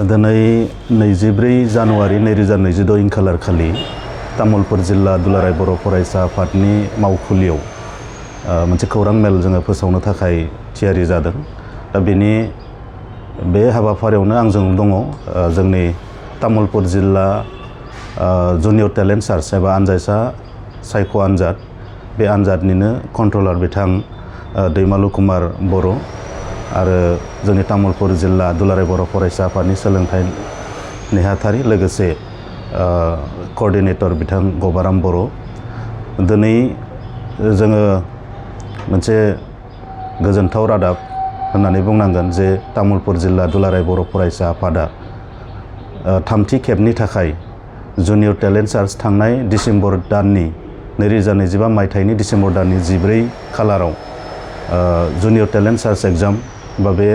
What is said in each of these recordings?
दिनै 24 जानुवारि 2026 इंखालार खालि तामुलपुर जिल्ला दुलाराय बर' फरायसा आफादनि मावखुलियाव मोनसे खौरां मेल जोङो फोसावनो थाखाय थियारि जादों। दा बेनि बे हाबाफारियावनो आंजों दङ जोंनि तामुलपुर जिल्ला जुनियर टेलेन्ट सार्च एबा आनजायसा सायख' आनजाद बे आनजादनिनो कन्ट्रलार बिथां दैमालु कुमार बर' आरो जोंनि तामुलपुर जिल्ला दुलाराय बर' फरायसा आफादनि सोलोंथाइ नेहाथारि लोगोसे कअर्डिनेटर बिथां गबाराम बर'। दिनै जोङो मोनसे गोजोनथाव रादाब होननानै बुंनांगोन जे तामुलपुर जिल्ला दुलाराय बर' फरायसा आफादा थामथि खेबनि थाखाय जुनियर टेलेन्ट सार्च थांनाय डिसेम्बर दाननि 2025 मायथाइनि डिसेम्बर दाननि 14 खालाराव जुनियर टेलेन्ट सार्च एग्जाम बा बे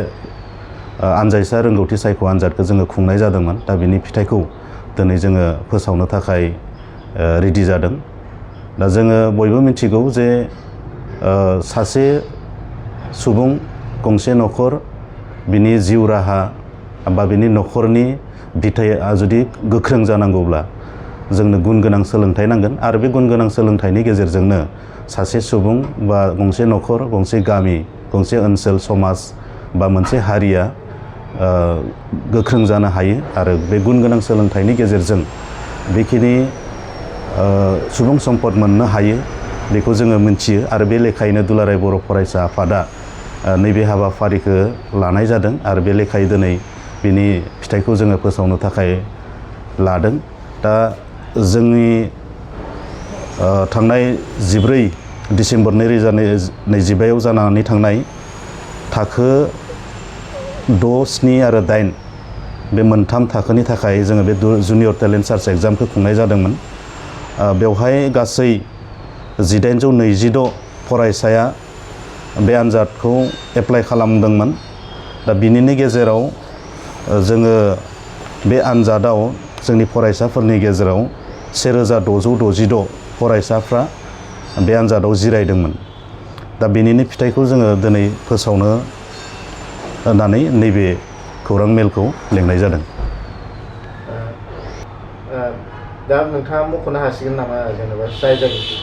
आनजायसा रोंगौथि सायख' आनजादखौ जोङो खुंनाय जादोंमोन। दा बिनि फिथाइखौ दिनै जोङो फोसावनो थाखाय रेडि जादों। दा जोङो बयबो मिथिगौ जे सासे सुबुं गंसे न'खर बिनि जिउ राहा बा बिनि न'खरनि बिथाया जुदि गोख्रों जानांगौब्ला जोंनो गुन गोनां सोलोंथाइ नांगोन आरो बे गुन गोनां सोलोंथाइनि गेजेरजोंनो सासे सुबुं बा गंसे न'खर गंसे गामि गंसे ओनसोल समाज बा मोनसे हारिया गोख्रों जानो हायो आरो बे गुन गोनां सोलोंथाइनि गेजेरजों बेखिनि सुबुं सम्पद मोननो हायो बेखौ जोङो मिथियो आरो बे लेखायैनो दुलाराय बर' फरायसा आफादा नैबे हाबाफारिखौ लानाय जादों आरो बे लेखायै दिनै बिनि फिथाइखौ जोङो फोसावनो थाखाय लादों। दा जोंनि थांनाय 14 डिसेम्बर 2025 जानानै थांनाय थाखो 6, 7 आरो 8 बे मोनथाम थाखोनि थाखाय जोङो बे जुनियर टेलेन्ट सार्च एग्जामखौ खुंनाय जादोंमोन। बेवहाय गासै 1826 फरायसाया बे आनजादखौ एप्लाइ खालामदोंमोन। दा बिनिनो गेजेराव जोङो बे आनजादाव जोंनि फरायसाफोरनि गेजेराव 1666 फरायसाफ्रा बे आनजादाव जिरायदोंमोन। दा बेनिनो फिथाइखौ जोङो दिनै फोसावनो होननानै नैबे खौरां मेलखौ लेंनाय जादों। दा नोंथाङा मख'नो हासिगोन नामा जेनेबा जाय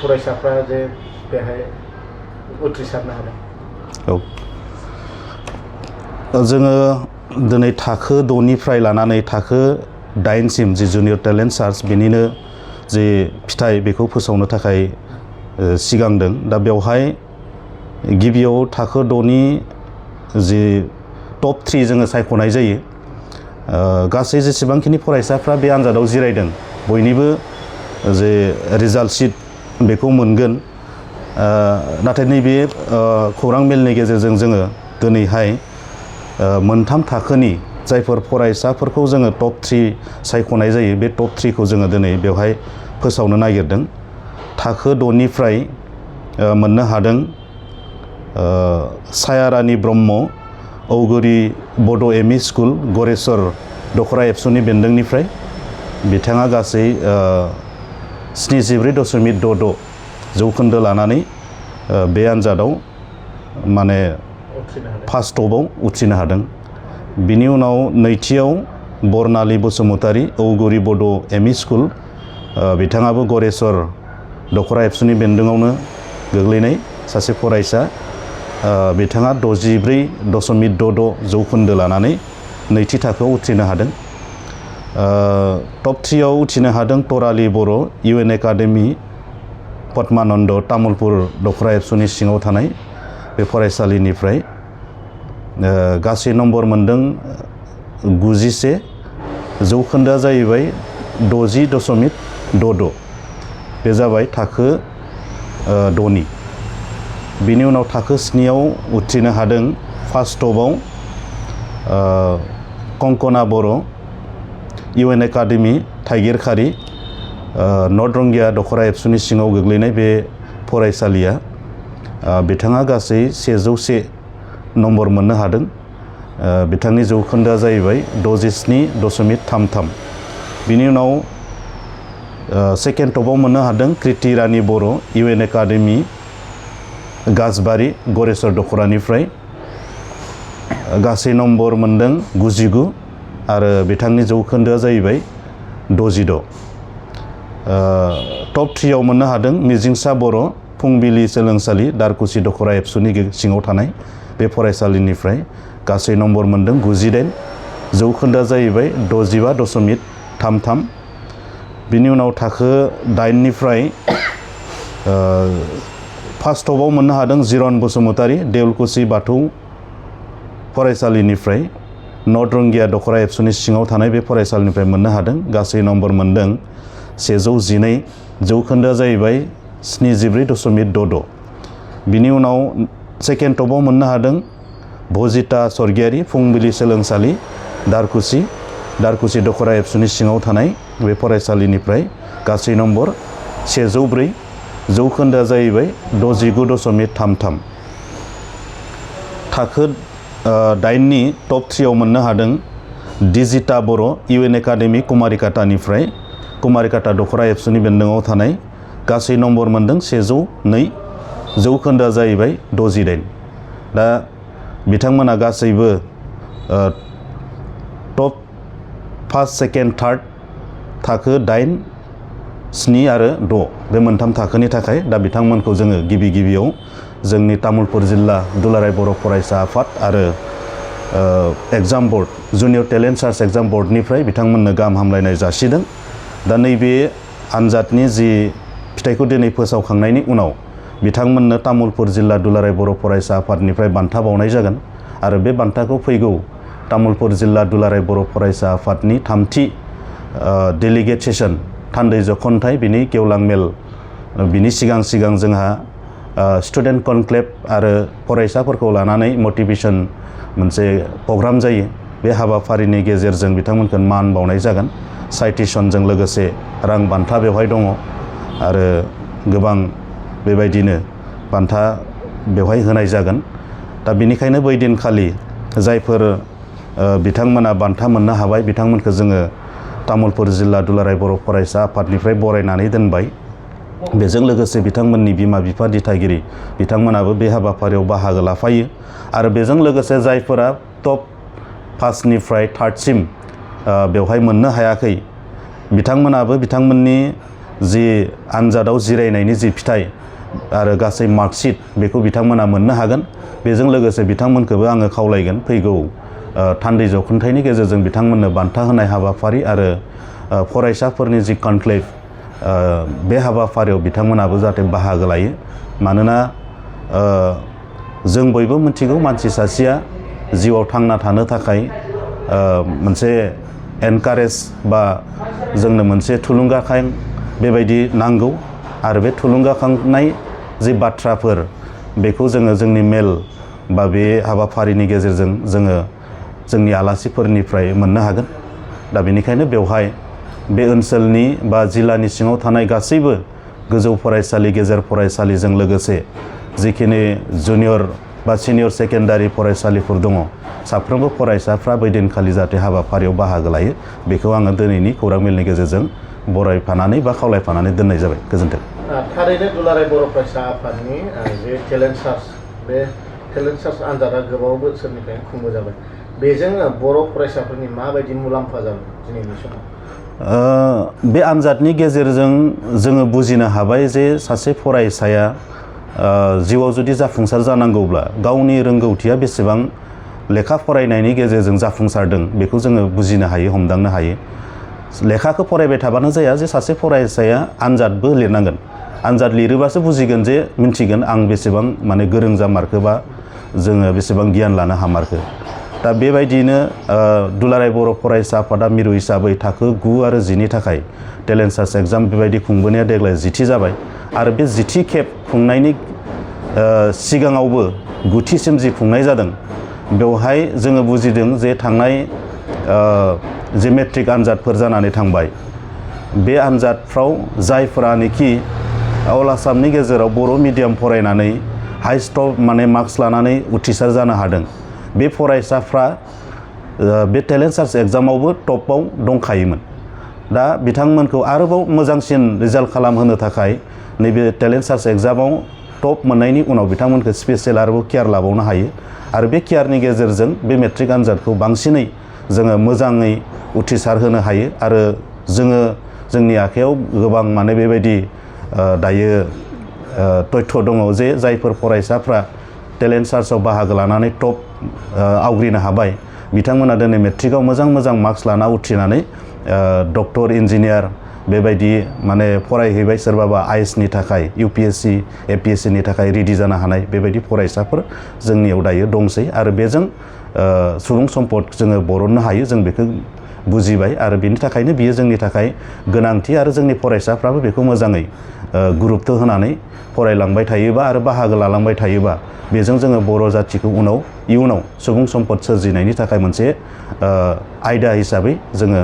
फरायसाफ्रा जे बेहाय उथ्रिसारनो हादों? औ, जोङो दिनै थाखो 6निफ्राय लानानै थाखो 8सिम जि जुनियर टेलेन्ट सार्च बेनिनो जे फिथाइ बेखौ फोसावनो थाखाय सिगांदों। दा बेवहाय गिबियाव थाखो 6नि जि टप 3 जोङो सायख'नाय जायो। गासै जेसेबांखिनि फरायसाफ्रा बे आनजादाव जिरायदों बयनिबो जे रिजाल्ट शिट बेखौ मोनगोन। नाथाय नैबे खौरां मेलनि गेजेरजों जोङो दिनैहाय मोनथाम थाखोनि जायफोर फरायसाफोरखौ जोङो टप 3 सायख'नाय जायो बे टप 3खौ जोङो दिनै बेवहाय फोसावनो नागिरदों। थाखो 6निफ्राय मोननो हादों सायारानि ब्रह्म औगुरि बड' एमइ स्कुल गरेस्वर दखरा एबसुनि बेन्दोंनिफ्राय बिथाङा गासै 74.66 जौखोन्दो लानानै बे आनजादाव माने फार्स्ट टपआव उथ्रिनो हादों। बिनि उनाव नैथियाव बरनालि बसुमतारी औगुरि बड' एमइ स्कुल बिथाङाबो गरेस्वर दखरा एबसुनि बेन्दोङावनो गोग्लैनाय सासे फरायसा। बिथाङा 64.66 जौखोन्दो लानानै नैथि थाखोआव उथ्रिनो हादों। टप 3आव उथ्रिनो हादों तराली बर' इउएन एकाडेमि पद्मानन्द तामुलपुर दखरा एबसुनि सिङाव थानाय बे फरायसालिनिफ्राय गासै नम्बर मोनदों 91। जौखोन्दोआ जाहैबाय 60.66। बे जाबाय थाखो 6नि। बिनि उनाव थाखो 7आव उथ्रिनो हादों फार्स्ट टपआव कंकना बर' इउएन एकाडेमि थाइगिरखारि नर्थ रंगिया दखरा एबसुनि सिङाव गोग्लैनाय बे फरायसालिया बिथाङा गासै 101 नम्बर मोननो हादों। बिथांनि जौखोन्दोआ जाहैबाय 67.33। बिनि उनाव सेकेन्ड टपआव मोननो हादों कृति रानी बर' इउएन एकाडेमि गाजबारि गरेस्वर दखरानिफ्राय गासै नम्बर मोनदों 99। आरो बिथांनि जौखोन्दोआ जाहैबाय 66। टप 3 आव मोननो हादों मिजिंसा बर' फुंबिलि सोलोंसालि दारकुसि दखरा एबसुनि सिङाव थानाय बे फरायसालिनिफ्राय गासै नम्बर मोनदों 98। जौखोन्दोआ जाहैबाय 65.33। बिनि उनाव थाखो 8 निफ्राय फार्स्ट टपआव मोननो हादों जिरन बसुमतारी देउलकुसि बाथौ फरायसालिनिफ्राय नर्थ रंगिया दखरा एबसुनि सिङाव थानाय बे फरायसालिनिफ्राय मोननो हादों गासै नम्बर मोनदों 112। जौखोन्दोआ जाहैबाय 73.66। बिनि उनाव सेकेन्ड टपआव मोननो हादों भजिता स्वर्गियारि फुंबिलि सोलोंसालि दारकुसि दखरा एबसुनि सिङाव थानाय बे फरायसालिनिफ्राय गासै नम्बर 104। जौखोन्दोआ जाहैबाय 69.33। थाखो 8 नि टप 3 आव मोननो हादों दिजिता बर' इउएन एकाडेमि कुमारिकाटानिफ्राय कुमारिकाटा दखरा एबसुनि बेन्दोङाव थानाय गासै नम्बर मोनदों 102। जौखोन्दोआ जाहैबाय 68। दा बिथांमोना गासैबो टप फार्स्ट सेकेन्ड थार्ड थाखो 8, 7 आरो 6 बे मोनथाम थाखोनि थाखाय दा बिथांमोनखौ जोङो गिबियाव जोंनि तामुलपुर जिल्ला दुलाराय बर' फरायसा आफाद आरो exam board junior talent search exam बर्डनिफ्राय बिथांमोननो गाहाम हामलायनाय जासिदों। दा नैबे आनजादनि जि फिथाइखौ दिनै फोसावखांनायनि उनाव बिथांमोननो तामुलपुर जिल्ला दुलाराय बर' फरायसा आफादनिफ्राय बान्था बावनाय जागोन आरो बे बान्थाखौ फैगौ तामुलपुर जिल्ला दुलाराय बर' फरायसा आफादनि 3थि डेलिगेट सेसन थान्दै जखनथाइ बिनि गेवलां मेल बिनि सिगां जोंहा स्टुडेन्ट कनक्लेभ आरो फरायसाफोरखौ लानानै मटिभेसन मोनसे प्रग्राम जायो। बे हाबाफारिनि गेजेरजों बिथांमोनखौ मान बावनाय जागोन। साइटेसनजों लोगोसे रां बान्था बेवहाय दङ आरो गोबां बेबायदिनो बान्था बेवहाय होनाय जागोन। दा बेनिखायनो बै दिनखालि जायफोर बिथांमोना बान्था मोननो हाबाय बिथांमोनखौ जोङो तामुलपुर जिल्ला दुलाराय बर' फरायसा आफादनिफ्राय बरायनानै दोनबाय। बेजों लोगोसे बिथांमोननि बिमा बिफा दिथागिरि बिथांमोनाबो बे हाबाफारियाव बाहागो लाफायो आरो बेजों लोगोसे जायफोरा टप 5 निफ्राय 3 सिम बेवहाय मोननो हायाखै बिथांमोनाबो बिथांमोननि जि आनजादाव जिरायनायनि जि फिथाइ आरो गासै मार्कशीट बेखौ बिथांमोना मोननो हागोन। बेजों लोगोसे बिथांमोनखौबो आङो खावलायगोन फैगौ थान्दै जखनथाइनि गेजेरजों बिथांमोननो बान्था होनाय हाबाफारि आरो फरायसाफोरनि जि कनक्लेभ बे हाबाफारियाव बिथांमोनाबो जाहाथे बाहागो लायो। मानोना जों बयबो मिथिगौ मानसि सासेया जिउआव थांना थानो थाखाय मोनसे एनकारेज बा जोंनो मोनसे थुलुंगाखां बेबायदि नांगौ आरो बे थुलुंगाखांनाय जि बाथ्राफोर बेखौ जोङो जोंनि मेल बा बे हाबाफारिनि गेजेरजों जोङो जोंनि आलासिफोरनिफ्राय मोननो हागोन। दा बेनिखायनो बेवहाय बे ओनसोलनि बा जिल्लानि सिङाव थानाय गासैबो गोजौ फरायसालि गेजेर फरायसालिजों लोगोसे जिखिनि जुनियर बा सिनियर सेकेन्डारि फरायसालिफोर दङ साफ्रोमबो फरायसाफ्रा बै दिनखालि जाहाथे हाबाफारियाव बाहागो लायो बेखौ आङो दिनैनि खौरां मेलनि गेजेरजों बरायफानानै बा खावलायफानानै दोननाय जाबाय। गोजोन्थों। थारैनो दुलाराय बर' फरायसा आफादनि जे टेलेन्ट सार्च बे टेलेन्ट सार्च आनजादा गोबाव बोसोरनिफ्राय खुंबोजाबाय। बेजों बर' फरायसाफोरनि माबायदि मुलाम्फा जादों दिनैनि समाव? बे आनजादनि गेजेरजों जोङो बुजिनो हाबाय जे सासे फरायसाया जिउआव जुदि जाफुंसार जानांगौब्ला गावनि रोंगौथिया बेसेबां लेखा फरायनायनि गेजेरजों जाफुंसारदों बेखौ जोङो बुजिनो हायो, हमदांनो हायो। लेखाखौ फरायबाय थाबानो जाया जे सासे फरायसाया आनजादबो लिरनांगोन। आनजाद लिरोबासो बुजिगोन जे मिन्थिगोन आं बेसेबां माने गोरों जामारखो बा जोङो बेसेबां गियान लानो हामारखो। दा बेबायदियैनो दुलाराय बर' फरायसा आफादा मिरु हिसाबै थाखो 9 आरो 10 नि थाखाय टेलेन्ट सार्च एग्जाम बेबायदि खुंबोनाया देग्लाय 10थि जाबाय आरो बे 10थि खेब खुंनायनि सिगाङावबो 9थिसिम जि खुंनाय जादों बेवहाय जोङो बुजिदों जे थांनाय जे मेट्रिक आनजादफोर जानानै थांबाय बे आनजादफ्राव जायफोरानोखि अल आसामनि गेजेराव बर' मिडियाम फरायनानै हाइस्ट माने मार्क्स लानानै उथ्रिसार जानो हादों बे फरायसाफ्रा बे टेलेन्ट सार्च एग्जामावबो टपआव दंखायोमोन। दा बिथांमोनखौ आरोबाव मोजांसिन रिजाल्ट खालामहोनो थाखाय नैबे टेलेन्ट सार्च एग्जामाव टप मोननायनि उनाव बिथांमोनखौ स्पेसियेल आरोबाव केयार लाबावनो हायो आरो बे केयारनि गेजेरजों बे मेट्रिक आनजादखौ बांसिनै जोङो मोजाङै उथ्रिसार होनो हायो आरो जोङो जोंनि आखायाव गोबां माने बेबायदि दायो तथ्य दङ जे जायफोर फरायसाफ्रा टेलेन्ट सार्चआव बाहागो लानानै टप आवग्रिनो हाबाय बिथांमोना दिनै मेट्रिकआव मोजां मार्क्स लाना उथ्रिनानै डक्टर इन्जिनियार बेबायदि माने फरायहैबाय सोरबाबा आइएसनि थाखाय UPSC APSCनि थाखाय रेडि जानो हानाय बेबायदि फरायसाफोर जोंनियाव दायो दंसै आरो बेजों सुबुं सम्पद जोङो बरननो हायो जों बेखौ बुजिबाय आरो बेनि थाखायनो बियो जोंनि थाखाय गोनांथि आरो जोंनि फरायसाफ्राबो बेखौ मोजाङै गुरुत्व होनानै फरायलांबाय थायोबा आरो बाहागो लालांबाय थायोबा बेजों जोङो बर' जाथिखौ इयुनाव सुबुं सम्पद सोरजिनायनि थाखाय मोनसे आयदा हिसाबै जोङो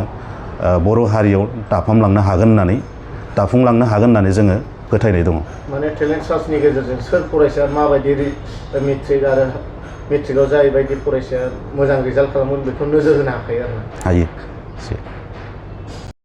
बर' हारियाव दाफुंलांनो हागोन होननानै जोङो फोथायनाय दङ। माने टेलेन्ट सार्चनि गेजेरजों सोर फरायसाया माबायदि मेट्रिक आरो मेट्रिकआव जायबायदि फरायसाया मोजां रिजाल्ट खालामगोन बेखौ नोजोर होनो हाखायो आरो हायो।